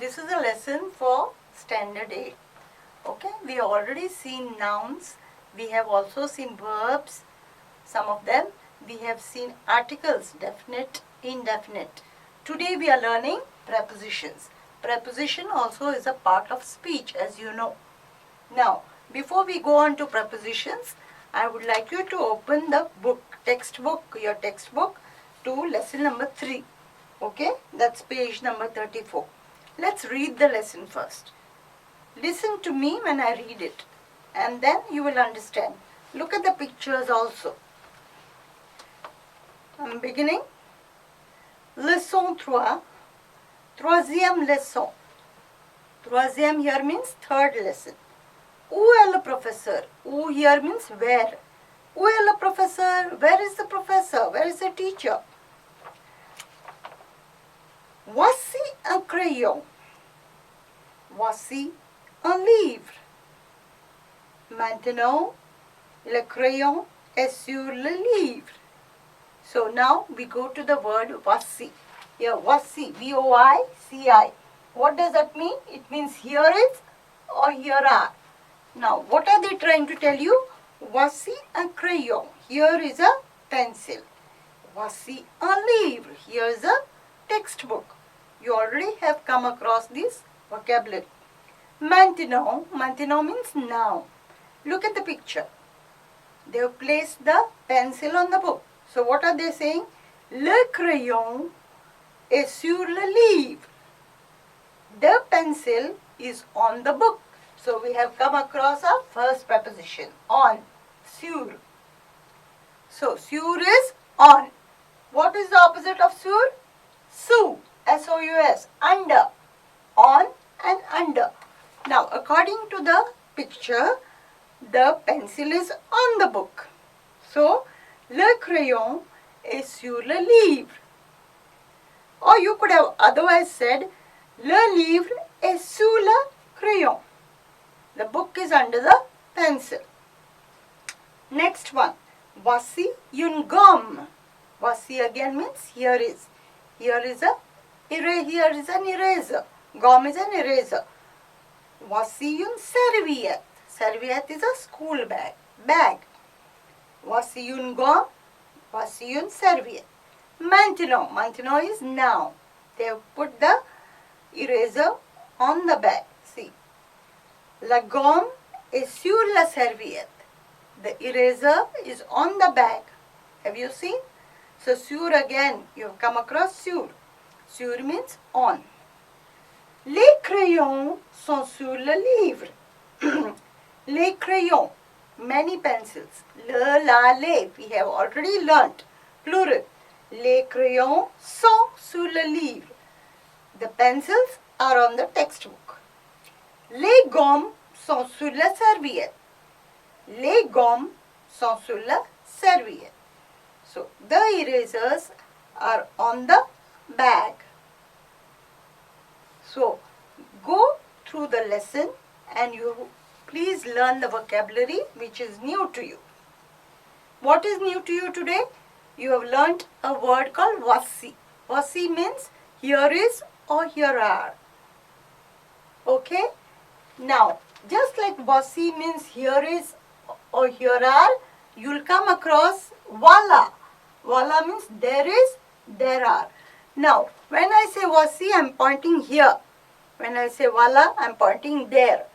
this is a lesson for Standard 8. Okay, we have already seen nouns. We have also seen verbs, some of them. We have seen articles, definite, indefinite. Today we are learning prepositions. Preposition also is a part of speech, as you know. Now, before we go on to prepositions, I would like you to open the book, your textbook to lesson number 3. Okay, that's page number 34. Let's read the lesson first. Listen to me when I read it, and then you will understand. Look at the pictures also. I'm beginning. Leçon 3, troisième leçon. Troisième here means third lesson. Où est le professeur? Où here means where. Où est le professeur? Where is the professor? Where is the teacher? Voici un crayon. Voici un livre. Maintenant, le crayon est sur le livre. So now we go to the word voici. Here, voici, V-O-I-C-I. What does that mean? It means here is or here are. Now, what are they trying to tell you? Voici un crayon. Here is a pencil. Voici un livre. Here is a textbook. You already have come across this vocabulary. Maintenant means now. Look at the picture. They have placed the pencil on the book. So what are they saying? Le crayon est sur le livre. The pencil is on the book. So we have come across our first preposition, on, sur. So sur is on. What is the opposite of sur? Sous, S-O-U-S, under, on and under. Now according to the picture, the pencil is on the book. So le crayon est sur le livre. Or you could have otherwise said le livre est sous le crayon. The book is under the pencil. Next one. Voici une gomme. Voici again means here is. Here is an eraser. Gomme is an eraser. Voici une serviette. Serviette is a school bag. Voici une gomme. Voici une serviette. Maintenant is now. They have put the eraser on the bag. See. La gomme est sur la serviette. The eraser is on the bag. Have you seen? So sur again, you have come across sur. Sur means on. Les crayons sont sur le livre. Les crayons, many pencils. Le, la, les, we have already learnt. Plural. Les crayons sont sur le livre. The pencils are on the textbook. Les gommes sont sur la serviette. Les gommes sont sur la serviette. So, the erasers are on the bag. So, go through the lesson and you please learn the vocabulary which is new to you. What is new to you today? You have learnt a word called voici. Voici means here is or here are. Okay? Now, just like voici means here is or here are, you will come across voilà. Voilà means there is, there are. Now, when I say voici, I am pointing here. When I say voilà, I am pointing there.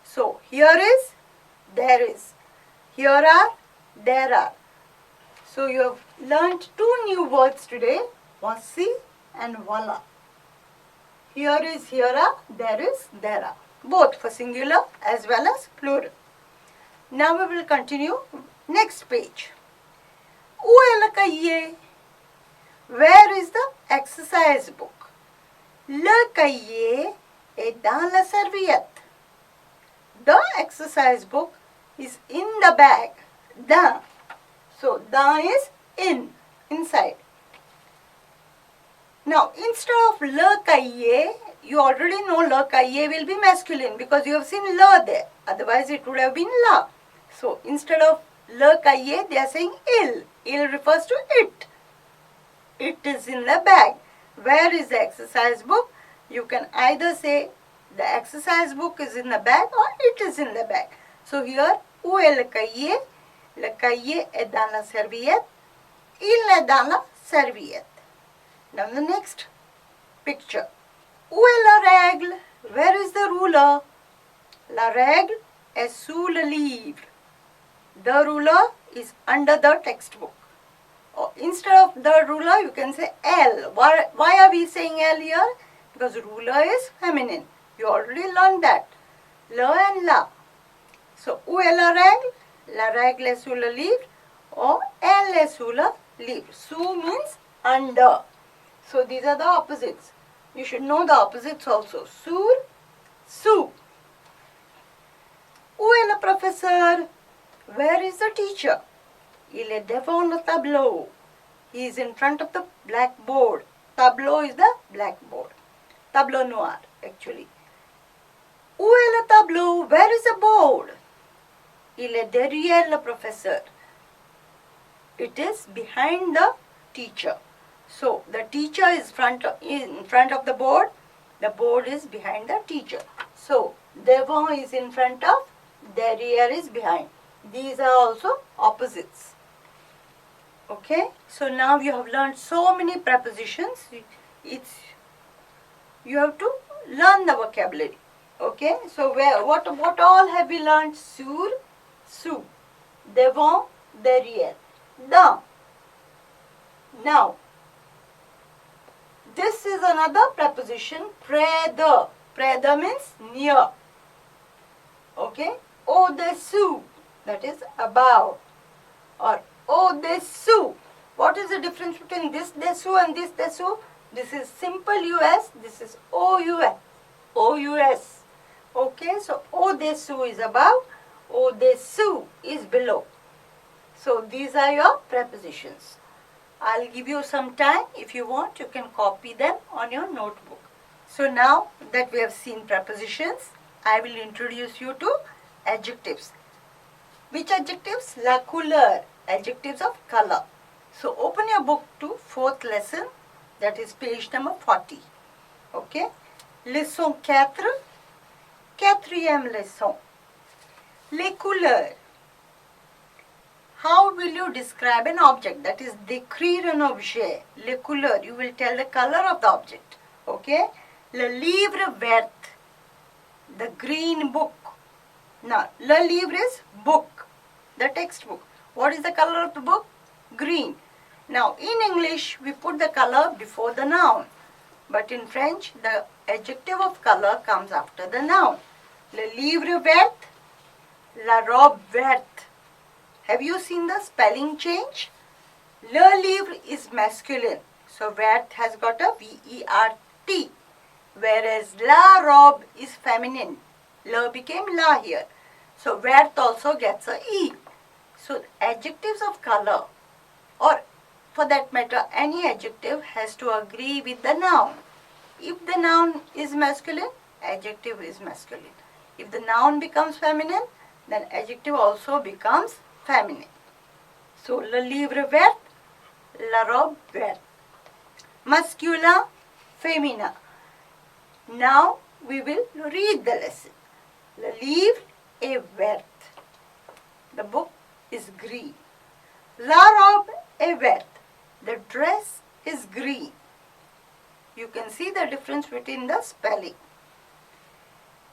So, here is, there is. Here are, there are. So, you have learnt 2 new words today, voici and voilà. Here is, here are, there is, there are. Both for singular as well as plural. Now we will continue. Next page. Où est le cahier? Where is the exercise book? Le cahier est dans la serviette. The exercise book is in the bag. Dans. So, dans is in, inside. Now, instead of le cahier, you already know le cahier will be masculine because you have seen le there. Otherwise, it would have been la. So, instead of le cahier, they are saying il. Il refers to it. It is in the bag. Where is the exercise book? You can either say the exercise book is in the bag or it is in the bag. So here, où est le cahier? Le cahier est dans la serviette. Il est dans la serviette. Now the next picture. Où est la règle? Where is the ruler? La règle est sous le livre. The ruler is under the textbook. Or instead of the ruler, you can say L. Why are we saying L here? Because ruler is feminine. You already learned that. Le and la. So, où est la règle? La règle est sous le livre. Or elle est sous le livre. Sous means under. So, these are the opposites. You should know the opposites also. Sur, sous. Où est le professeur? Where is the teacher? Il est devant le tableau. He is in front of the blackboard. Tableau is the blackboard. Tableau noir, actually. Où est le tableau? Where is the board? Il est derrière le professeur. It is behind the teacher. So, the teacher is in front of the board. The board is behind the teacher. So, devant is in front of, derrière is behind. These are also opposites. Okay, so now you have learned so many prepositions. You have to learn the vocabulary. Okay, so what all have we learned? Sur, sous, devant, derrière, dans. Now, this is another preposition, près de. Près de means near. Okay, au-dessous, that is above. Or au-dessous. What is the difference between this dessous and this dessous? This is simple US, this is OUS. OUS. Okay, so au-dessous is above, au-dessous is below. So these are your prepositions. I'll give you some time. If you want, you can copy them on your notebook. So now that we have seen prepositions, I will introduce you to adjectives. Which adjectives? La couleur. Adjectives of color. So open your book to 4th lesson, that is page number 40. Okay. Leçon 4, 4e leçon. Les couleurs. How will you describe an object? That is décrire un objet. Les couleurs. You will tell the color of the object. Okay. Le livre vert. The green book. Now, le livre is book. The textbook. What is the color of the book? Green. Now, in English, we put the color before the noun. But in French, the adjective of color comes after the noun. Le livre vert, la robe verte. Have you seen the spelling change? Le livre is masculine. So, vert has got a V-E-R-T. Whereas la robe is feminine. Le became la here. So, vert also gets a E. So, adjectives of color, or for that matter, any adjective has to agree with the noun. If the noun is masculine, adjective is masculine. If the noun becomes feminine, then adjective also becomes feminine. So, le livre vert, la robe verte. Masculin, féminin. Now, we will read the lesson. Le livre est verte. The book is green. La robe est verte. The dress is green. You can see the difference between the spelling.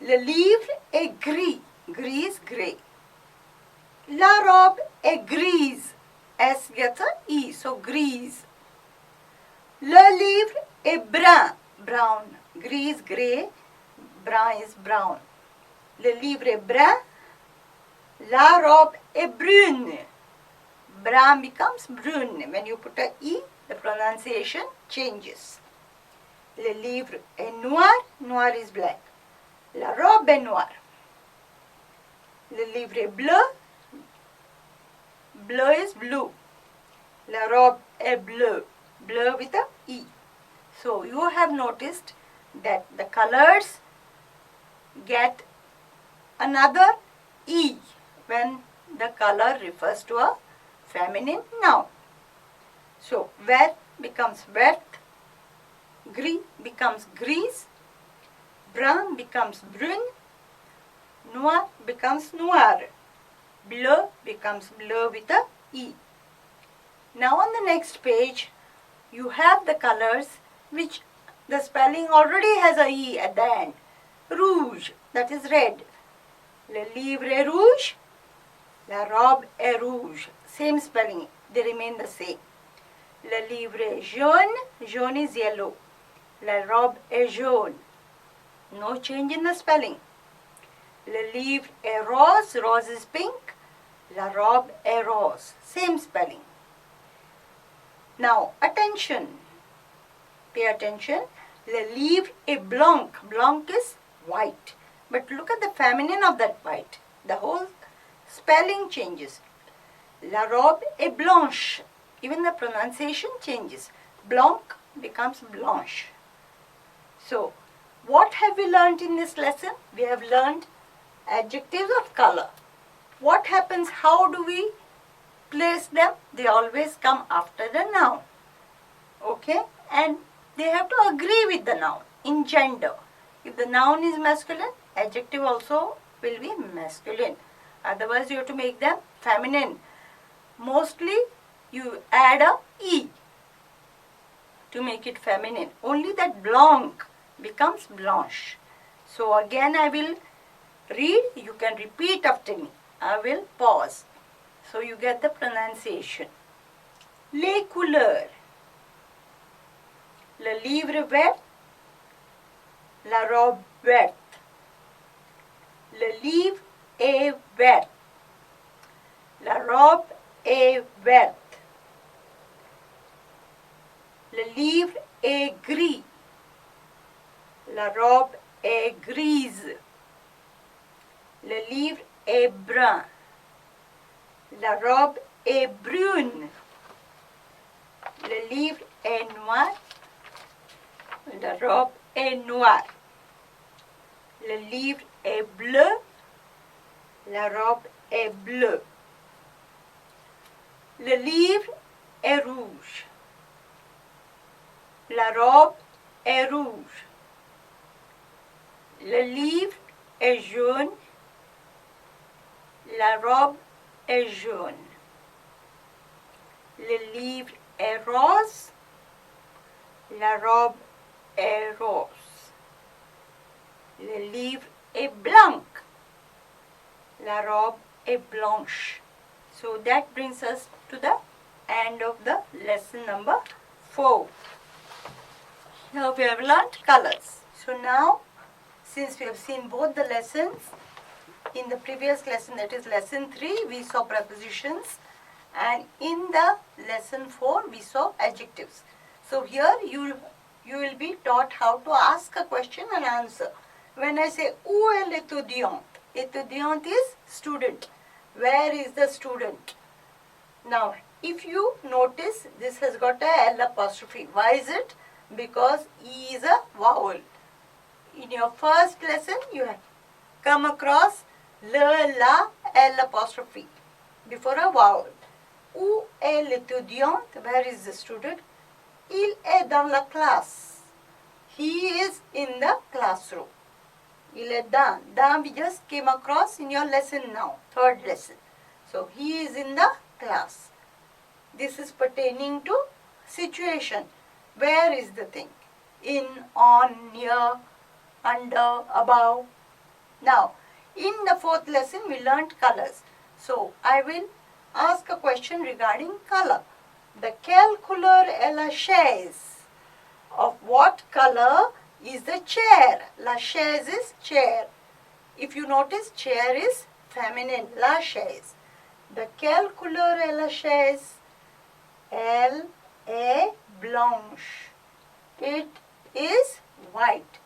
Le livre est gris. Gris is grey. La robe est grise. S gets a E, so grise. Le livre est brun. Brown. Gris is grey. Brun is brown. Le livre est brun. La robe est brune. Brun becomes brune. When you put a E, the pronunciation changes. Le livre est noir. Noir is black. La robe est noire. Le livre est bleu. Bleu is blue. La robe est bleue. Bleu with a E. So you have noticed that the colors get another E when the color refers to a feminine noun. So, vert becomes vert, gris becomes grise, Brun becomes brun. Noir becomes noir. Bleu becomes bleu with a E. Now on the next page, you have the colors which the spelling already has a E at the end. Rouge, that is red. Le livre est rouge. La robe est rouge. Same spelling, they remain the same. Le livre est jaune. Jaune is yellow. La robe est jaune. No change in the spelling. Le livre est rose. Rose is pink. La robe est rose. Same spelling. Now, attention. Pay attention. Le livre est blanc. Blanc is white. But look at the feminine of that white. The whole spelling changes. La robe est blanche. Even the pronunciation changes. Blanc becomes blanche. So, what have we learned in this lesson? We have learned adjectives of color. What happens? How do we place them? They always come after the noun. Okay? And they have to agree with the noun in gender. If the noun is masculine, adjective also will be masculine. Otherwise, you have to make them feminine. Mostly, you add a E to make it feminine. Only that blanc becomes blanche. So again I will read. You can repeat after me. I will pause. So you get the pronunciation. Les couleurs. Le livre vert. La robe verte. Le livre est vert. La robe est verte. Le livre est gris. La robe est grise. Le livre est brun. La robe est brune. Le livre est noir. La robe est noire. Le livre est bleu. La robe est bleue. Le livre est rouge. La robe est rouge. Le livre est jaune. La robe est jaune. Le livre est rose. La robe est rose. Le livre est blanc. La robe est blanche. So that brings us to the end of the lesson number 4. Now we have learnt colors. So now, since we have seen both the lessons, in the previous lesson, that is lesson 3, we saw prepositions, and in the lesson 4, we saw adjectives. So here you will be taught how to ask a question and answer. When I say, où est l'étudiant? Étudiant is student. Where is the student? Now, if you notice, this has got a L apostrophe. Why is it? Because E is a vowel. In your first lesson, you have come across le, la, L apostrophe before a vowel. Où est l'étudiant? Where is the student? Il est dans la classe. He is in the classroom. Il est dans. Dans we just came across in your lesson now, third lesson. So he is in the class. This is pertaining to situation. Where is the thing? In, on, near, under, above. Now, in the fourth lesson, we learnt colors. So, I will ask a question regarding color. The quelle couleur est la chaise? Of what color is the chair? La chaise is chair. If you notice, chair is feminine. La chaise. De quelle couleur est la chaise? Elle est blanche. It is white.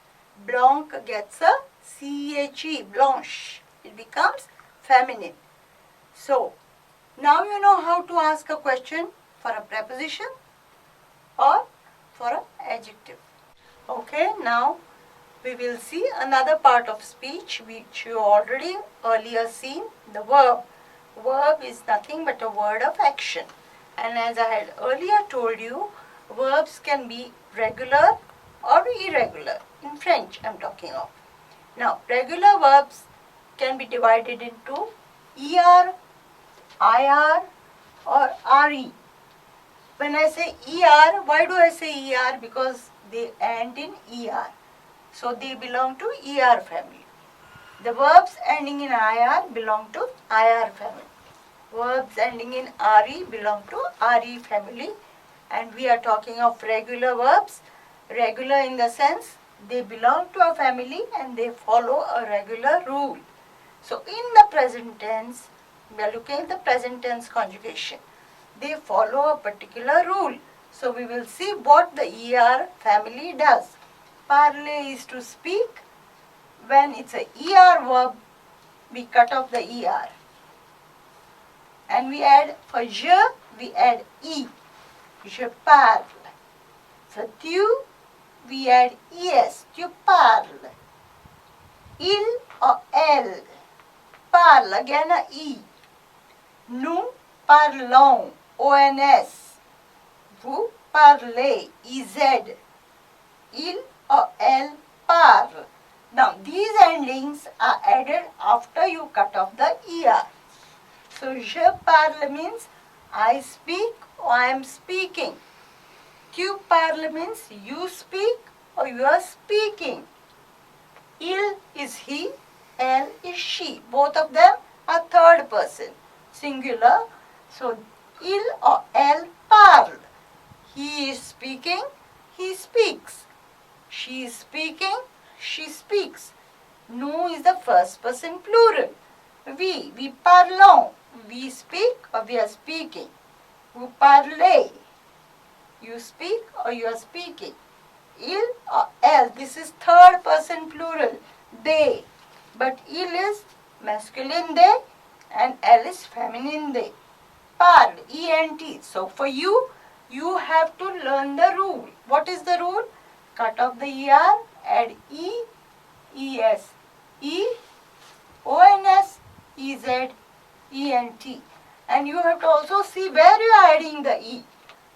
Blanc gets a C-H-E, blanche. It becomes feminine. So, now you know how to ask a question for a preposition or for an adjective. Okay, now we will see another part of speech which you already earlier seen, the verb. Verb is nothing but a word of action. And as I had earlier told you, verbs can be regular or irregular. In French I am talking of. Now regular verbs can be divided into ER, IR or RE. When I say ER, why do I say ER? Because they end in ER. So they belong to ER family. The verbs ending in IR belong to IR family. Verbs ending in RE belong to RE family. And we are talking of regular verbs. Regular in the sense they belong to a family and they follow a regular rule. So in the present tense, we are looking at the present tense conjugation. They follow a particular rule. So we will see what the ER family does. Parler is to speak. When it's a ER verb, we cut off the ER. And we add, for je, we add E. Je parle. For tu, we add ES. Tu parles. Il or elle. Parle, again a E. Nous parlons. ONS. Vous parlez. EZ. Il or elle parle. Now these endings are added after you cut off the ER. So je parle means I speak or I am speaking. Tu parles means you speak or you are speaking. Il is he, elle is she. Both of them are third person, singular. So il or elle parle. He is speaking, he speaks. She is speaking, she speaks. Nous is the first person plural. We parlons. We speak or we are speaking. Vous parlez. You speak or you are speaking. Il or elle. This is third person plural. They. But il is masculine they and elle is feminine they. Parle. E-N-T. So for you, you have to learn the rule. What is the rule? Cut off the ER, add E, ES, E, ONS, EZ, ENT. And you have to also see where you are adding the E.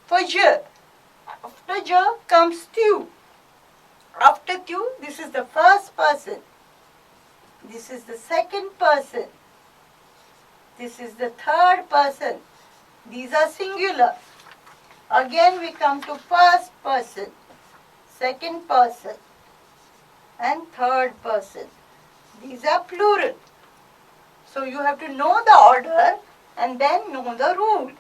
For je, after je comes tu. After tu, this is the first person. This is the second person. This is the third person. These are singular. Again we come to first person, second person and third person. These are plural. So you have to know the order and then know the rule.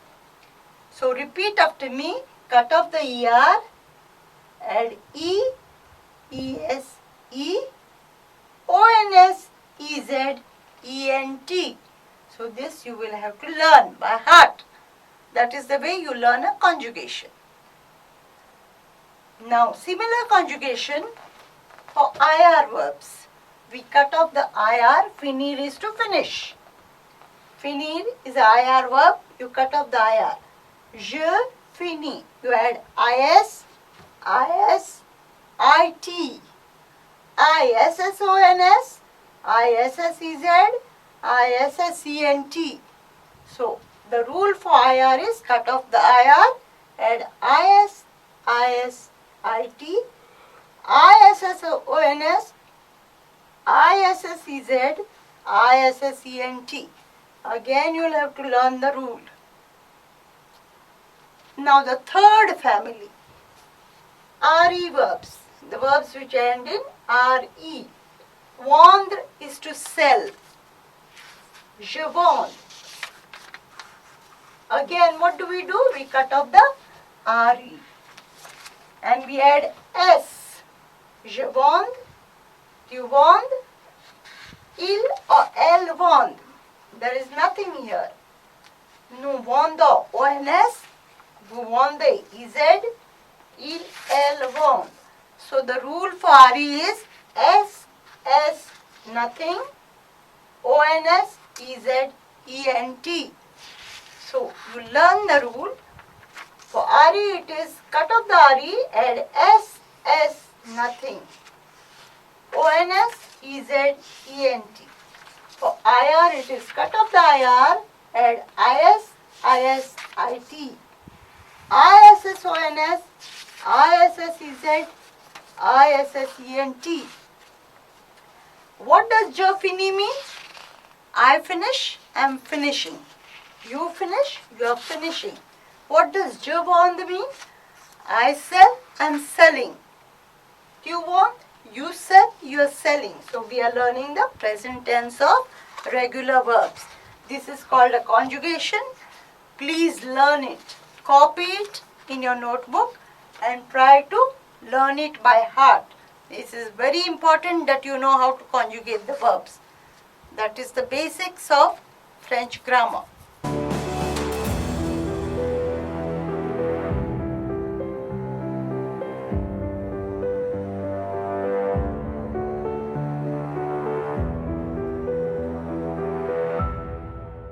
So repeat after me. Cut off the ER, add E, ES, E, ONS, EZ, ENT. So this you will have to learn by heart. That is the way you learn a conjugation. Now similar conjugation for IR verbs. We cut off the IR. Finir is to finish. Finir is a IR verb. You cut off the IR. Je finis. You add IS, IS, IT, ISSONS, ISSEZ, ISSENT. So the rule for IR is cut off the IR, add IS, IS, IT, ISSONS, ISSEZ, ISSENT. Again you will have to learn the rule. Now the third family, RE verbs, the verbs which end in RE. Vendre is to sell. Je vends. Again what do? We cut off the RE and we add S. Je vends, tu vends, il or elle vend. There is nothing here. Nous vendons, ONS, vous vendez, EZ, il, elle vend. So the rule for RE is S, S, nothing, ONS, EZ, ENT. So you learn the rule. For RE it is cut off the RE, add S, S, nothing, ONS, EZ, ENT. For IR it is cut off the IR, add IS, IS, IT, ISSONS, ISSEZ, I-S-S-E-N-T. What does je finis mean? I finish, I'm finishing. You finish, you're finishing. What does je vendre mean? I sell, I'm selling. You want, you sell, you're selling. So we are learning the present tense of regular verbs. This is called a conjugation. Please learn it. Copy it in your notebook and try to learn it by heart. This is very important that you know how to conjugate the verbs. That is the basics of French grammar.